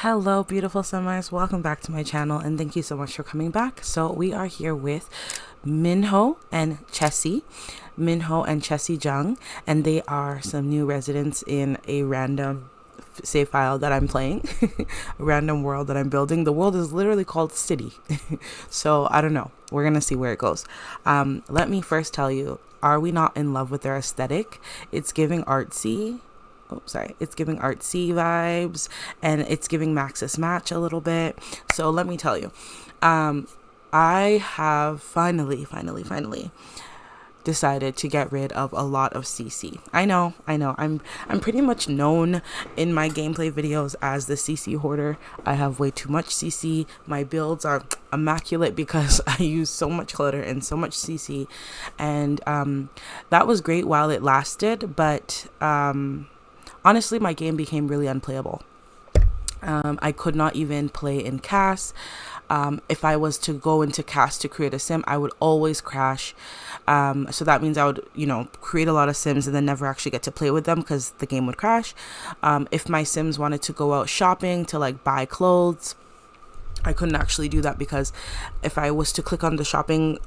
Hello, beautiful summers. Welcome back to my channel, and thank you so much for coming back. So we are here with Minho and Chessie. Minho and Chessie Jung, and they are some new residents in a random save file that I'm playing, a random world that I'm building. The world is literally called City. So I don't know. We're going to see where it goes. Let me first tell you, are we not in love with their aesthetic? It's giving artsy. Oh, sorry. It's giving artsy vibes, and it's giving Maxis Match a little bit. So let me tell you, I have finally decided to get rid of a lot of CC. I know. I'm pretty much known in my gameplay videos as the CC hoarder. I have way too much CC. My builds are immaculate because I use so much clutter and so much CC, and that was great while it lasted, but honestly, my game became really unplayable. I could not even play in CAS. If I was to go into CAS to create a sim, I would always crash. So that means I would, create a lot of sims and then never actually get to play with them because the game would crash. If my sims wanted to go out shopping to buy clothes, I couldn't actually do that because if I was to click on the shopping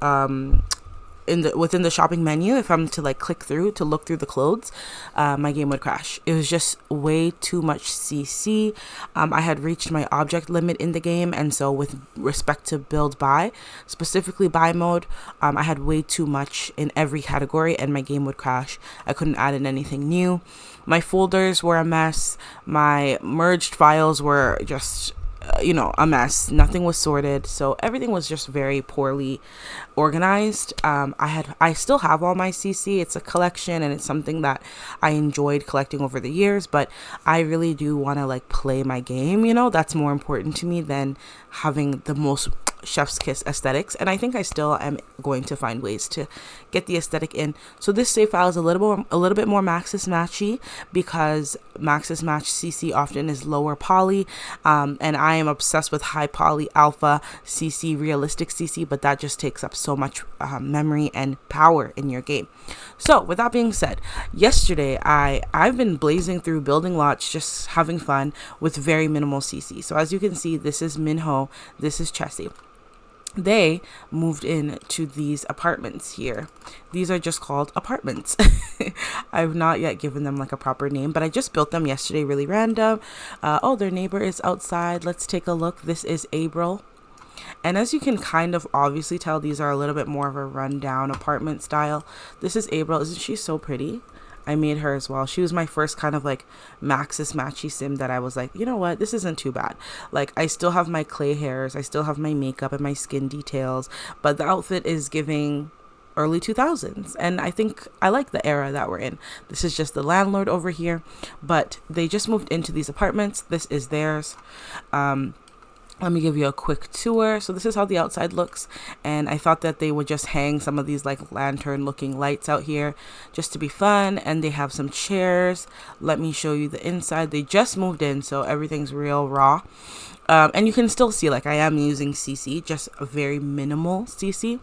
within the shopping menu, if I'm to click through to look through the clothes, my game would crash. It was just way too much CC. I had reached my object limit in the game, and so with respect to build buy, specifically buy mode, I had way too much in every category and my game would crash. I couldn't add in anything new. My folders were a mess. My merged files were just a mess. Nothing was sorted, so everything was just very poorly organized. I still have all my CC. It's a collection and it's something that I enjoyed collecting over the years, but I really do want to play my game. That's more important to me than having the most chef's kiss aesthetics, and I think I still am going to find ways to get the aesthetic in. So this save file is a little bit more Maxis Matchy because Maxis Match CC often is lower poly, and I am obsessed with high poly alpha CC, realistic CC, but that just takes up so much memory and power in your game. So with that being said, yesterday I've been blazing through building lots, just having fun with very minimal CC. So as you can see, this is Minho, this is Chessie. They moved in to these apartments here. These are just called apartments. I've not yet given them a proper name, but I just built them yesterday, really random. Oh, their neighbor is outside. Let's take a look. This is April. And as you can kind of obviously tell, these are a little bit more of a rundown apartment style. This is April. Isn't she so pretty? I made her as well. She was my first kind of Maxis Matchy sim that I was you know what, this isn't too bad. I still have my clay hairs, I still have my makeup and my skin details, but the outfit is giving early 2000s, and I think I like the era that we're in. This is just the landlord over here, but they just moved into these apartments. This is theirs. Let me give you a quick tour. So this is how the outside looks, and I thought that they would just hang some of these lantern looking lights out here just to be fun, and they have some chairs. Let me show you the inside. They just moved in, so everything's real raw, and you can still see I am using CC, just a very minimal CC.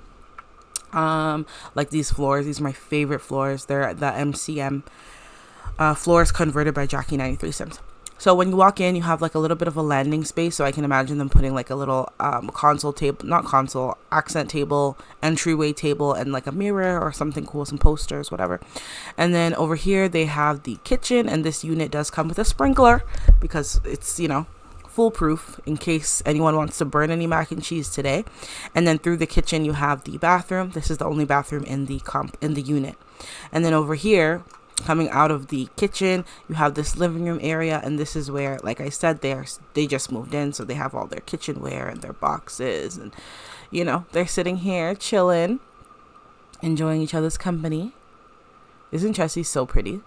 These floors, these are my favorite floors. They're the MCM floors converted by Jackie 93 Sims. So when you walk in, you have a little bit of a landing space. So I can imagine them putting a little console table, not console, accent table, entryway table, and a mirror or something cool, some posters, whatever. And then over here, they have the kitchen. And this unit does come with a sprinkler because it's, foolproof in case anyone wants to burn any mac and cheese today. And then through the kitchen, you have the bathroom. This is the only bathroom in the unit. And then over here, coming out of the kitchen, you have this living room area, and this is where, like I said, they just moved in, so they have all their kitchenware and their boxes, and they're sitting here chilling, enjoying each other's company. Isn't Chessie so pretty?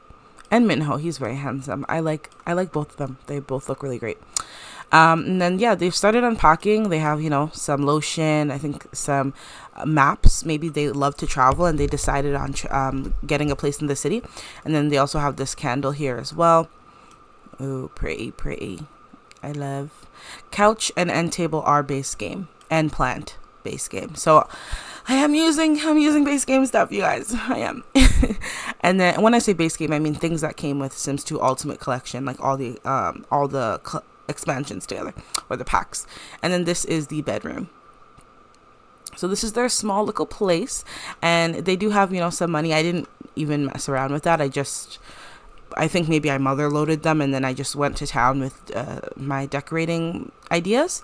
And Minho, he's very handsome. I like both of them. They both look really great. And then they've started unpacking. They have some lotion, I think some maps. Maybe they love to travel and they decided on getting a place in the city. And then they also have this candle here as well. Ooh, pretty. I love. Couch and end table are base game, and plant base game. So I'm using base game stuff, you guys. I am. And then when I say base game, I mean things that came with Sims 2 Ultimate Collection, like all the expansions together, or the packs. And then this is the bedroom. So this is their small little place, and they do have, some money. I didn't even mess around with that. I think maybe I mother loaded them, and then I just went to town with my decorating ideas.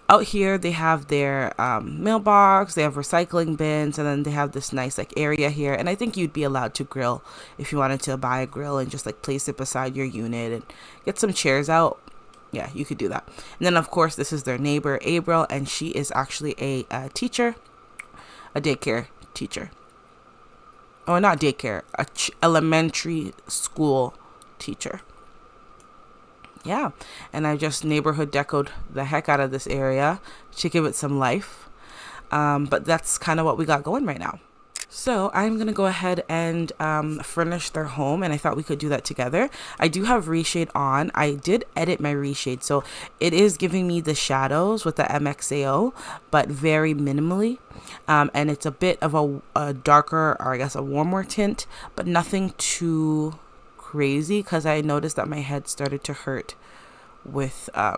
Out here, they have their mailbox, they have recycling bins, and then they have this nice like area here. And I think you'd be allowed to grill if you wanted to buy a grill and just like place it beside your unit and get some chairs out. Yeah, you could do that. And then, of course, this is their neighbor, April, and she is actually a teacher, a daycare teacher. Or not daycare, elementary school teacher. Yeah, and I just neighborhood decoed the heck out of this area to give it some life. But that's kind of what we got going right now. So I'm going to go ahead and furnish their home, and I thought we could do that together. I do have reshade on. I did edit my reshade, so it is giving me the shadows with the MXAO, but very minimally. And it's a bit of a darker, or I guess a warmer tint, but nothing too crazy, because I noticed that my head started to hurt with a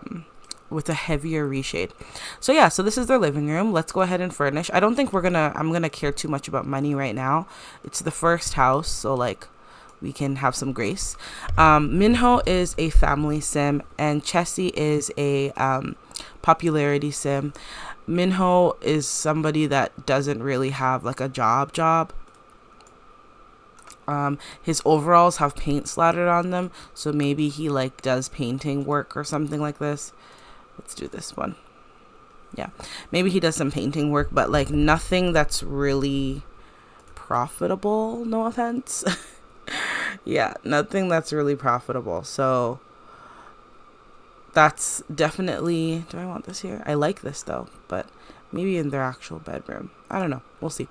heavier reshade. So yeah, so this is their living room. Let's go ahead and furnish. I don't think I'm gonna care too much about money right now. It's the first house, so like we can have some grace. Minho is a family sim, and Chessie is a popularity sim. Minho is somebody that doesn't really have like a job. His overalls have paint splattered on them, so maybe he like does painting work or something like this. Let's do this one. Yeah, maybe he does some painting work, but like nothing that's really profitable, no offense. Yeah, nothing that's really profitable. So that's definitely, do I want this here? I like this though, but maybe in their actual bedroom. I don't know. We'll see.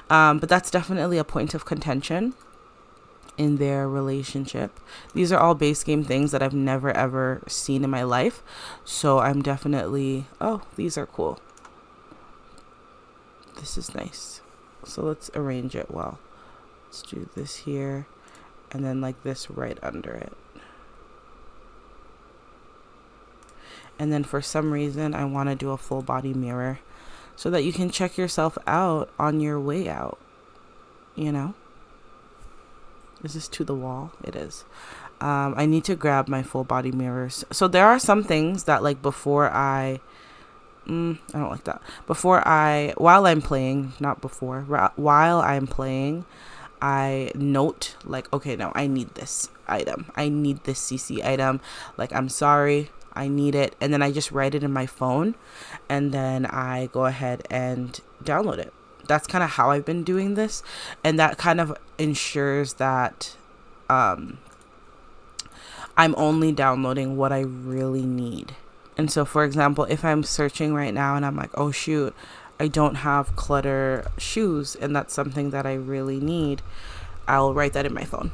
But that's definitely a point of contention in their relationship. These are all base game things that I've never ever seen in my life, so I'm definitely, oh, these are cool. This is nice. So let's arrange it well. Let's do this here, and then like this right under it. And then for some reason I want to do a full body mirror so that you can check yourself out on your way out, Is this to the wall? It is. I need to grab my full body mirrors. So there are some things that like before I don't like that. While I'm playing, I note like, okay, no, I need this item. I need this CC item. Like, I'm sorry, I need it. And then I just write it in my phone, and then I go ahead and download it. That's kind of how I've been doing this, and that kind of ensures that I'm only downloading what I really need. And so, for example, if I'm searching right now and I'm like, oh shoot, I don't have clutter shoes, and that's something that I really need, I'll write that in my phone.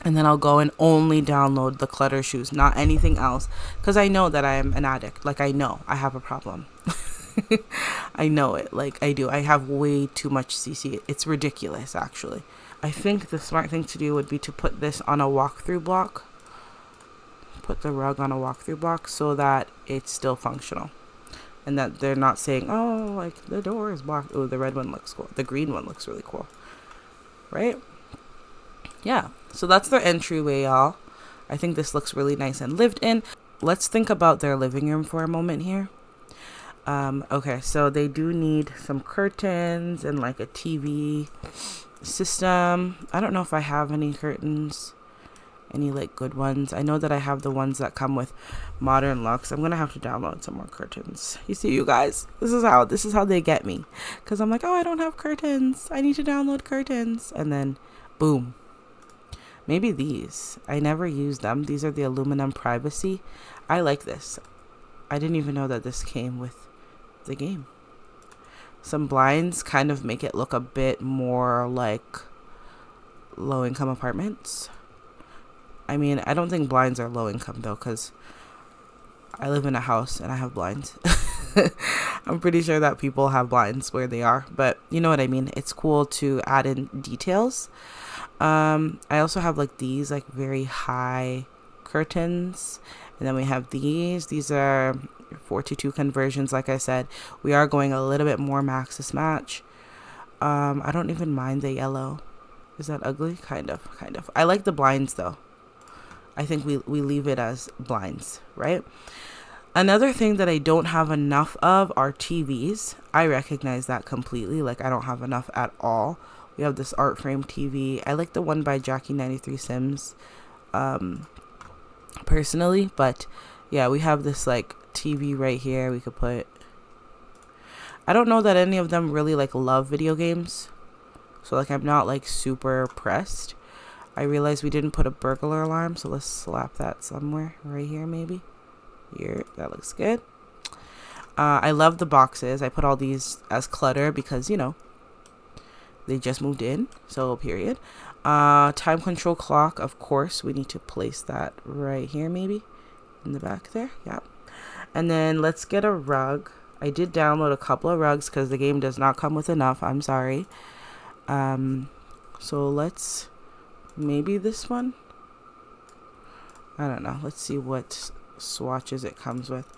And then I'll go and only download the clutter shoes, not anything else, because I know that I am an addict. Like, I know I have a problem. I know it, like I do. I have way too much CC. It's ridiculous, actually. I think the smart thing to do would be to put this on a walkthrough block. Put the rug on a walkthrough block so that it's still functional, and that they're not saying, oh, like the door is blocked. Oh, the red one looks cool. The green one looks really cool, right? Yeah, so that's their entryway, y'all. I think this looks really nice and lived in. Let's think about their living room for a moment here. Okay, so they do need some curtains and like a TV system. I don't know if I have any curtains, any like good ones. I know that I have the ones that come with modern looks. I'm gonna have to download some more curtains. You see, you guys, this is how they get me, because I'm like, oh, I don't have curtains, I need to download curtains, and then boom. Maybe these, I never use them. These are the aluminum privacy. I like this. I didn't even know that this came with the game. Some blinds kind of make it look a bit more like low-income apartments. I mean, I don't think blinds are low-income though, because I live in a house and I have blinds. I'm pretty sure that people have blinds where they are, but you know what I mean. It's cool to add in details. I also have like these like very high curtains. And then we have these are 4:2 conversions. Like I said, we are going a little bit more Maxis match. I don't even mind the yellow. Is that ugly? Kind of. I like the blinds though. I think we leave it as blinds, right? Another thing that I don't have enough of are TVs. I recognize that completely. Like, I don't have enough at all. We have this art frame TV. I like the one by Jackie93 Sims, personally. But yeah, we have this like TV right here. We could put. I don't know that any of them really like love video games, so like I'm not like super pressed. I realized we didn't put a burglar alarm, so let's slap that somewhere right here, maybe. Here, that looks good. I love the boxes. I put all these as clutter because, you know, they just moved in, so period. Time control clock, of course, we need to place that right here, maybe in the back there. Yeah. And then let's get a rug. I did download a couple of rugs because the game does not come with enough. I'm sorry. So let's maybe this one. I don't know. Let's see what swatches it comes with.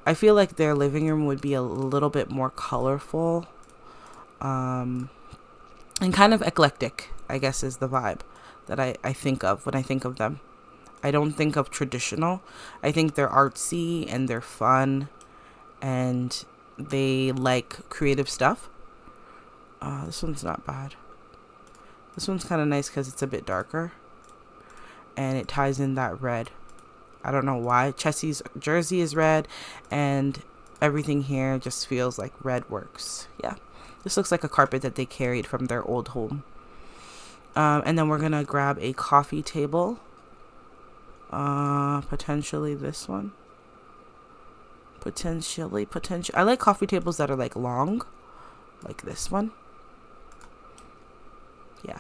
I feel like their living room would be a little bit more colorful, and kind of eclectic, I guess, is the vibe that I think of when I think of them. I don't think of traditional. I think they're artsy and they're fun and they like creative stuff. This one's not bad. This one's kind of nice because it's a bit darker and it ties in that red. I don't know why. Chessie's jersey is red and everything here just feels like red works. Yeah. This looks like a carpet that they carried from their old home. And then we're going to grab a coffee table. Potentially this one. Potentially. I like coffee tables that are like long. Like this one. Yeah.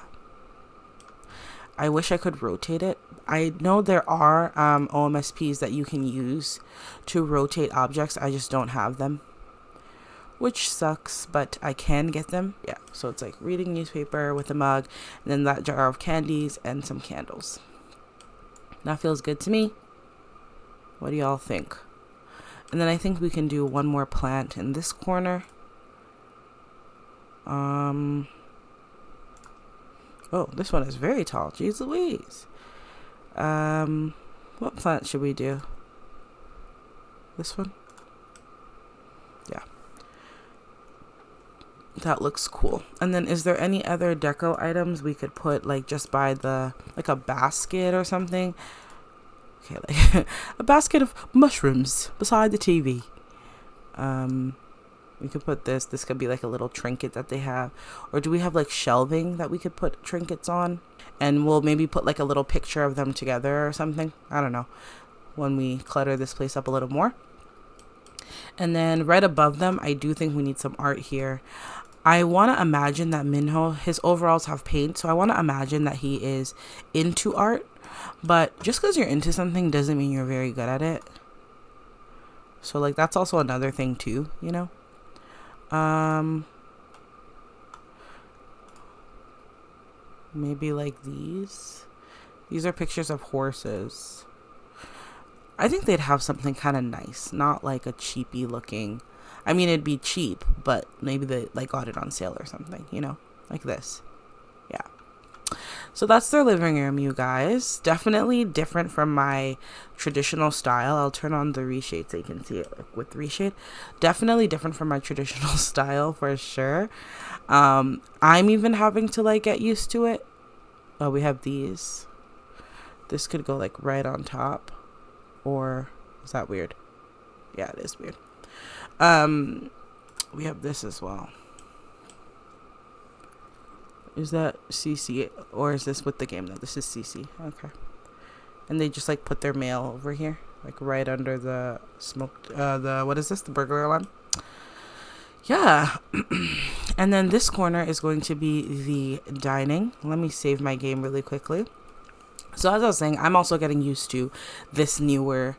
I wish I could rotate it. I know there are OMSPs that you can use to rotate objects. I just don't have them, which sucks, but I can get them. Yeah, so it's like reading newspaper with a mug, and then that jar of candies and some candles. That feels good to me. What do y'all think? And then I think we can do one more plant in this corner. Oh, this one is very tall. Jeez Louise. What plant should we do? This one? Yeah. That looks cool. And then is there any other deco items we could put like just by the, like a basket or something? Okay, like a basket of mushrooms beside the TV. We could put this. This could be like a little trinket that they have. Or do we have like shelving that we could put trinkets on? And we'll maybe put like a little picture of them together or something. I don't know. When we clutter this place up a little more. And then right above them, I do think we need some art here. I want to imagine that Minho, his overalls have paint. So I want to imagine that he is into art. But just because you're into something doesn't mean you're very good at it. So like that's also another thing too, you know? Maybe like these are pictures of horses. I think they'd have something kind of nice, not like a cheapy looking. I mean, it'd be cheap, but maybe they like got it on sale or something, you know, like this. Yeah. So that's their living room, you guys. Definitely different from my traditional style. I'll turn on the reshade so you can see it like with reshade. Definitely different from my traditional style for sure. I'm even having to like get used to it. Oh, we have these. This could go like right on top. Or is that weird? Yeah, it is weird. We have this as well. Is that CC or is this with the game? No, this is CC. Okay. And they just like put their mail over here, like right under the smoked, what is this? The burglar alarm. Yeah. And then this corner is going to be the dining. Let me save my game really quickly. So as I was saying, I'm also getting used to this newer,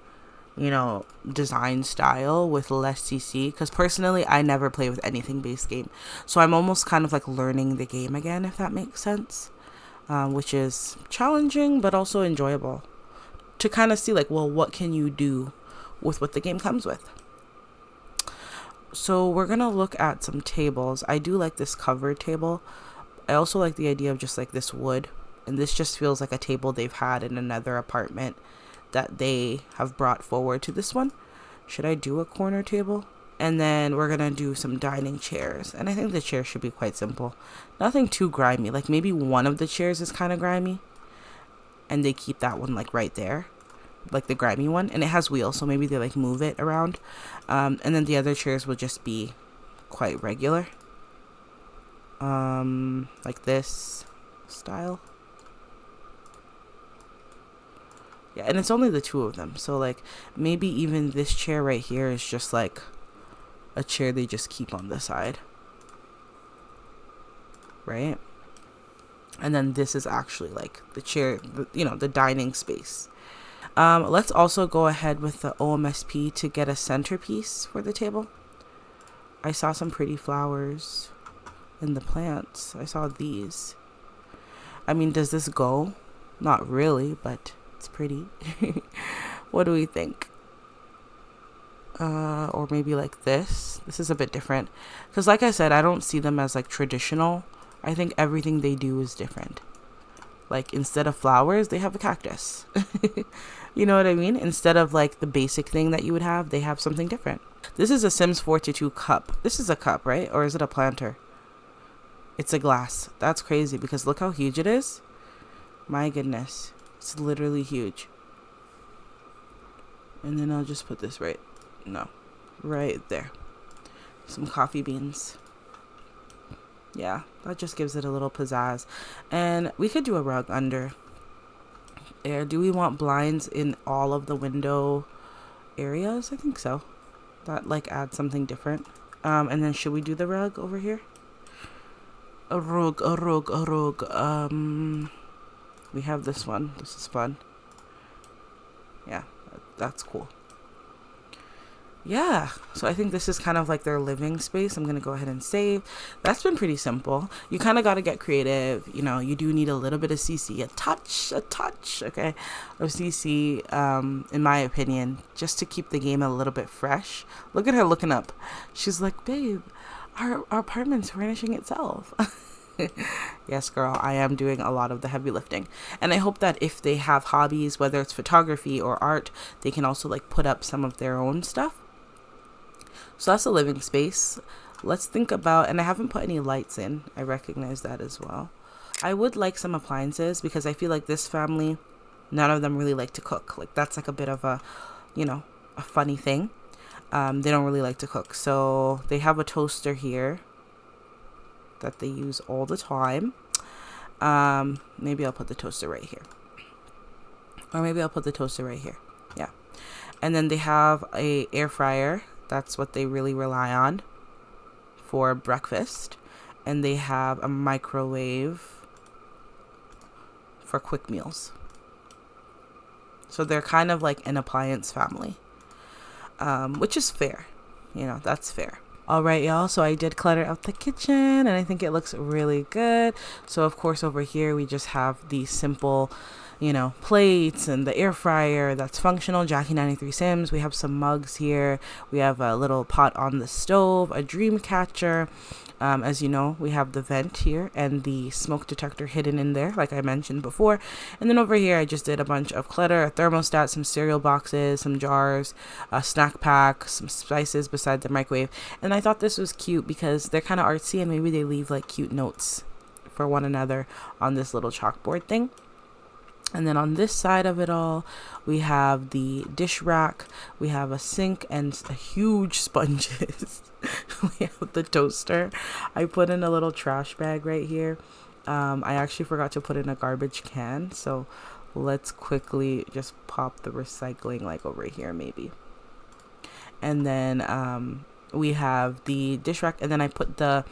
you know, design style with less CC, because personally I never play with anything base game, so I'm almost kind of like learning the game again, if that makes sense, which is challenging but also enjoyable. to kind of see like, well, what can you do with what the game comes with. So we're gonna look at some tables. I do like this covered table. I also like the idea of just like this wood, and this just feels like a table they've had in another apartment that they have brought forward to this one. Should I do a corner table? And then we're gonna do some dining chairs, and I think the chairs should be quite simple, nothing too grimy. Like maybe one of the chairs is kind of grimy, and they keep that one like right there, like the grimy one, and it has wheels, so maybe they like move it around, and then the other chairs will just be quite regular, like this style. Yeah, and it's only the two of them, so like maybe even this chair right here is just like a chair they just keep on the side, right? And then this is actually like the chair, you know, the dining space. Let's also go ahead with the OMSP to get a centerpiece for the table. I saw some pretty flowers in the plants. I saw these. I mean, does this go? Not really, but it's pretty. What do we think? Or maybe like this. This is a bit different. Because like I said, I don't see them as like traditional. I think everything they do is different. Like instead of flowers, they have a cactus. You know what I mean? Instead of like the basic thing that you would have, they have something different. This is a Sims 42 cup. This is a cup, right? Or is it a planter? It's a glass. That's crazy because look how huge it is. My goodness. It's literally huge. And then I'll just put this right there. Some coffee beans. Yeah, that just gives it a little pizzazz. And we could do a rug under there. Do we want blinds in all of the window areas? I think so. That like adds something different. And then should we do the rug over here? A rug. We have this one. This is fun. Yeah, that's cool. Yeah, so I think this is kind of like their living space. I'm going to go ahead and save. That's been pretty simple. You kind of got to get creative. You know, you do need a little bit of CC, a touch, okay, of CC, in my opinion, just to keep the game a little bit fresh. Look at her looking up. She's like, babe, our apartment's furnishing itself. Yes, girl, I am doing a lot of the heavy lifting. And I hope that if they have hobbies, whether it's photography or art, they can also like put up some of their own stuff. So that's a living space. Let's think about, and I haven't put any lights in. I recognize that as well. I would like some appliances because I feel like this family, none of them really like to cook. Like that's like a bit of a, you know, a funny thing. They don't really like to cook. So they have a toaster here that they use all the time. Maybe I'll put the toaster right here. Or maybe I'll put the toaster right here. Yeah. And then they have a air fryer. That's what they really rely on for breakfast. And they have a microwave for quick meals. So they're kind of like an appliance family, which is fair. You know, that's fair. All right, y'all. So I did clutter out the kitchen and I think it looks really good. So of course over here we just have the simple, you know, plates and the air fryer that's functional. Jackie 93 Sims. We have some mugs here. We have a little pot on the stove, a dream catcher. As you know, we have the vent here and the smoke detector hidden in there, like I mentioned before. And then over here, I just did a bunch of clutter, a thermostat, some cereal boxes, some jars, a snack pack, some spices beside the microwave. And I thought this was cute because they're kind of artsy and maybe they leave like cute notes for one another on this little chalkboard thing. And then on this side of it all, we have the dish rack, we have a sink and a huge sponges. We have the toaster. I put in a little trash bag right here. I actually forgot to put in a garbage can, so let's quickly just pop the recycling like over here maybe. And then we have the dish rack, and then I put the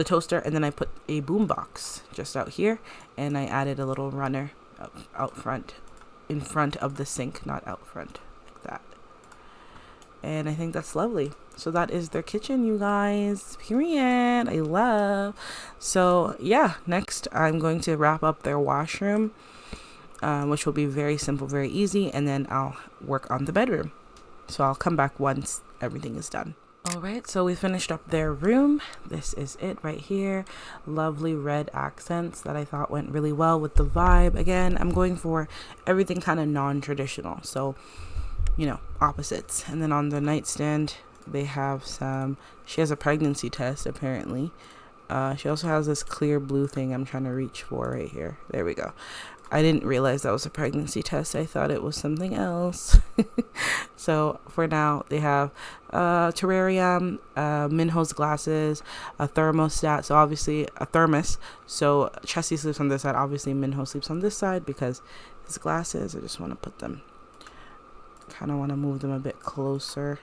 toaster, and then I put a boom box just out here, and I added a little runner out front, in front of the sink, not out front, like that. And I think that's lovely. So that is their kitchen, you guys. Period. I love. So yeah, next I'm going to wrap up their washroom. which will be very simple, very easy, and then I'll work on the bedroom. So I'll come back once everything is done. All right, so we finished up their room. This is it right here. Lovely red accents that I thought went really well with the vibe. Again, I'm going for everything kind of non-traditional, so, you know, opposites. And then on the nightstand, they have she has a pregnancy test, apparently. She also has this clear blue thing I'm trying to reach for right here. There we go. I didn't realize that was a pregnancy test. I thought it was something else. So for now, they have terrarium, Minho's glasses, a thermostat, so obviously a thermos. So Chessie sleeps on this side. Obviously, Minho sleeps on this side because his glasses, I just want to put them, kind of want to move them a bit closer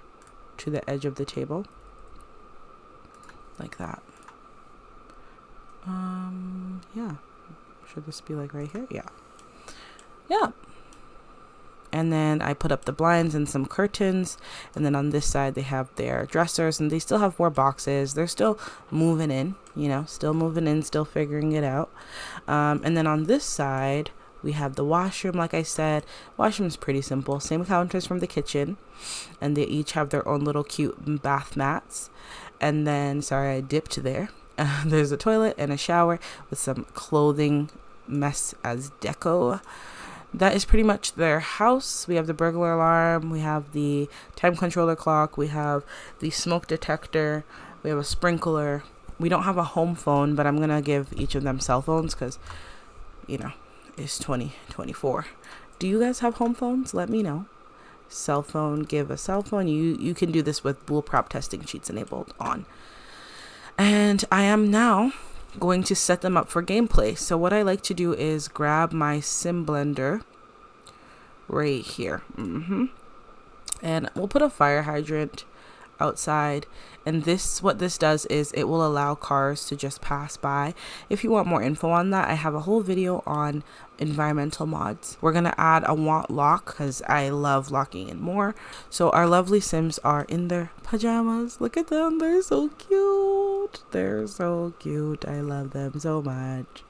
to the edge of the table. Like that. Yeah. Should this be like right here? Yeah. And then I put up the blinds and some curtains. And then on this side, they have their dressers. And they still have more boxes. They're still moving in, you know, still figuring it out. And then on this side, we have the washroom. Like I said, washroom is pretty simple. Same counters from the kitchen. And they each have their own little cute bath mats. And then, sorry, I dipped there. There's a toilet and a shower with some clothing mess as deco. That is pretty much their house. We have the burglar alarm, we have the time controller clock, we have the smoke detector, we have a sprinkler. We don't have a home phone, but I'm gonna give each of them cell phones because, you know, it's 2024. Do you guys have home phones? Let me know. Cell phone, give a cell phone. You can do this with Bool prop testing sheets enabled on. And I am now going to set them up for gameplay. So what I like to do is grab my sim blender right here. And we'll put a fire hydrant outside, and what this does is it will allow cars to just pass by. If you want more info on that, I have a whole video on environmental mods. We're gonna add a want lock because I love locking in more. So our lovely Sims are in their pajamas. Look at them, they're so cute. They're so cute. I love them so much.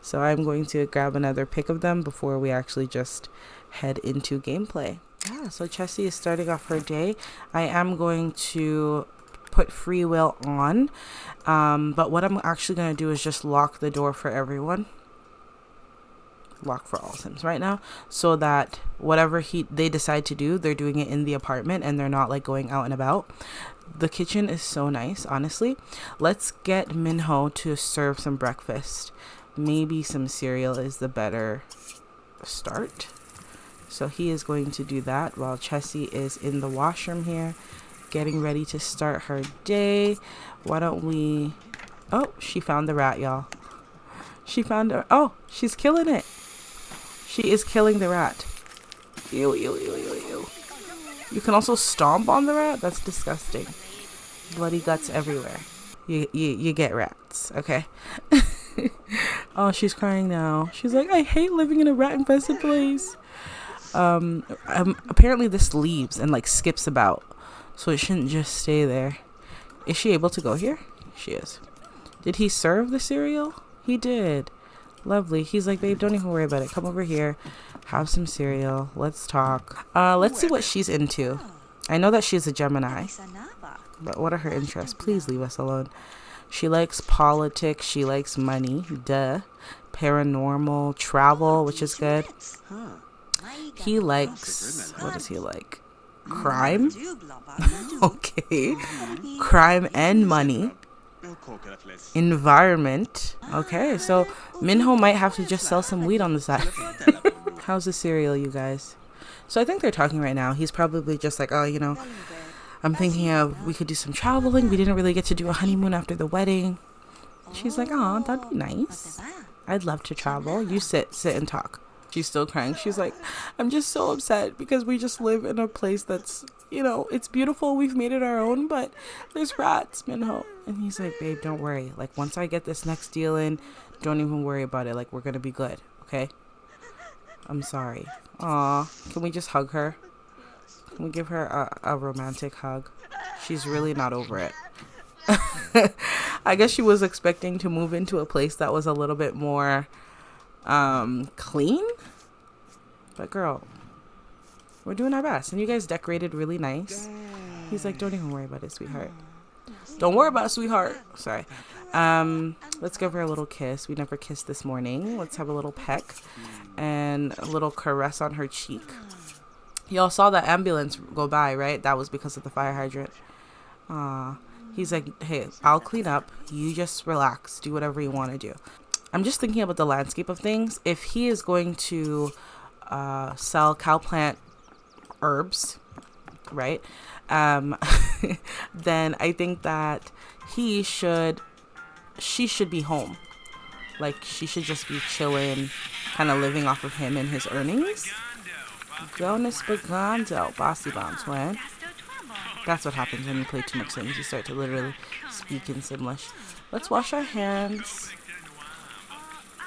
So I'm going to grab another pic of them before we actually just head into gameplay. Yeah, so Chessie is starting off her day. I am going to put free will on, but what I'm actually going to do is just lock the door for everyone. Lock for all Sims right now, so that whatever they decide to do, they're doing it in the apartment and they're not like going out and about. The kitchen is so nice, honestly. Let's get Minho to serve some breakfast. Maybe some cereal is the better start. So he is going to do that while Chessie is in the washroom here, getting ready to start her day. Why don't we... Oh, she found the rat, y'all. She found her... Oh, she's killing it. She is killing the rat. Ew, ew, ew, ew, ew. You can also stomp on the rat? That's disgusting. Bloody guts everywhere. You get rats, okay? Oh, she's crying now. She's like, I hate living in a rat-infested place. Apparently this leaves and like skips about, so it shouldn't just stay there. Is she able to go here? She is. Did he serve the cereal? He did. Lovely. He's like, babe, don't even worry about it. Come over here, have some cereal, let's talk. Let's see what she's into. I know that she's a Gemini, but what are her interests? Please leave us alone. She likes politics, she likes money, duh. Paranormal, travel, which is good. He likes, what does he like? Crime? Okay. Crime and money. Environment. Okay, so Minho might have to just sell some weed on the side. How's the cereal, you guys? So I think they're talking right now. He's probably just like, oh, you know, I'm thinking of we could do some traveling. We didn't really get to do a honeymoon after the wedding. She's like, oh, that'd be nice. I'd love to travel. You sit and talk. She's still crying. She's like, I'm just so upset because we just live in a place that's, you know, it's beautiful. We've made it our own, but there's rats, Minho. And he's like, babe, don't worry. Like, once I get this next deal in, don't even worry about it. Like, we're going to be good. Okay? I'm sorry. Aw, can we just hug her? Can we give her a romantic hug? She's really not over it. I guess she was expecting to move into a place that was a little bit more clean. But girl, we're doing our best. And you guys decorated really nice. He's like, don't even worry about it, sweetheart. Don't worry about it, sweetheart. Sorry. Let's give her a little kiss. We never kissed this morning. Let's have a little peck and a little caress on her cheek. Y'all saw that ambulance go by, right? That was because of the fire hydrant. He's like, hey, I'll clean up. You just relax. Do whatever you want to do. I'm just thinking about the landscape of things. If he is going to sell cowplant herbs, right? Then I think that she should be home. Like, she should just be chilling, kind of living off of him and his earnings. Jonas Bagando, Bossy Bomb Twin. That's what happens when you play too much Sims. You start to literally speak in Simlish. Let's wash our hands.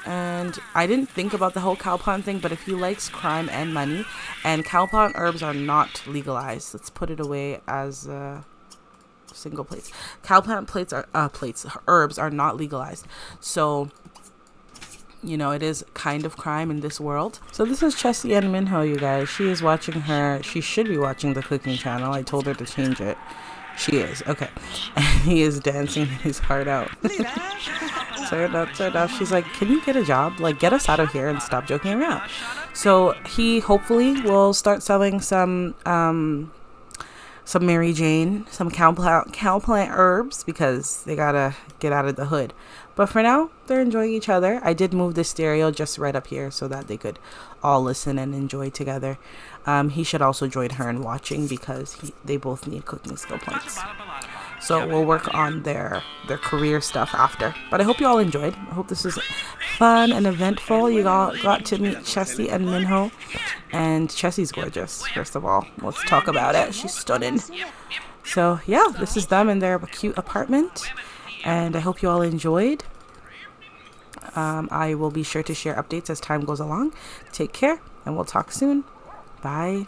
And I didn't think about the whole cowplant thing, but if he likes crime and money, and cowplant herbs are not legalized. Let's put it away as single plates. Cowplant herbs are not legalized. So, you know, it is kind of crime in this world. So this is Chessie and Minho, you guys. She is watching she should be watching the cooking channel. I told her to change it. She is. Okay. And he is dancing his heart out. Turn up. She's like, can you get a job? Like, get us out of here and stop joking around. So he hopefully will start selling some Mary Jane, some cowplant herbs, because they gotta get out of the hood. But for now, they're enjoying each other. I did move the stereo just right up here so that they could all listen and enjoy together. He should also join her in watching because they both need cooking skill points. So we'll work on their career stuff after. But I hope you all enjoyed. I hope this was fun and eventful. You all got to meet Chessie and Minho. And Chessie's gorgeous, first of all. Let's talk about it. She's stunning. So yeah, this is them in their cute apartment. And I hope you all enjoyed. I will be sure to share updates as time goes along. Take care, and we'll talk soon. Bye.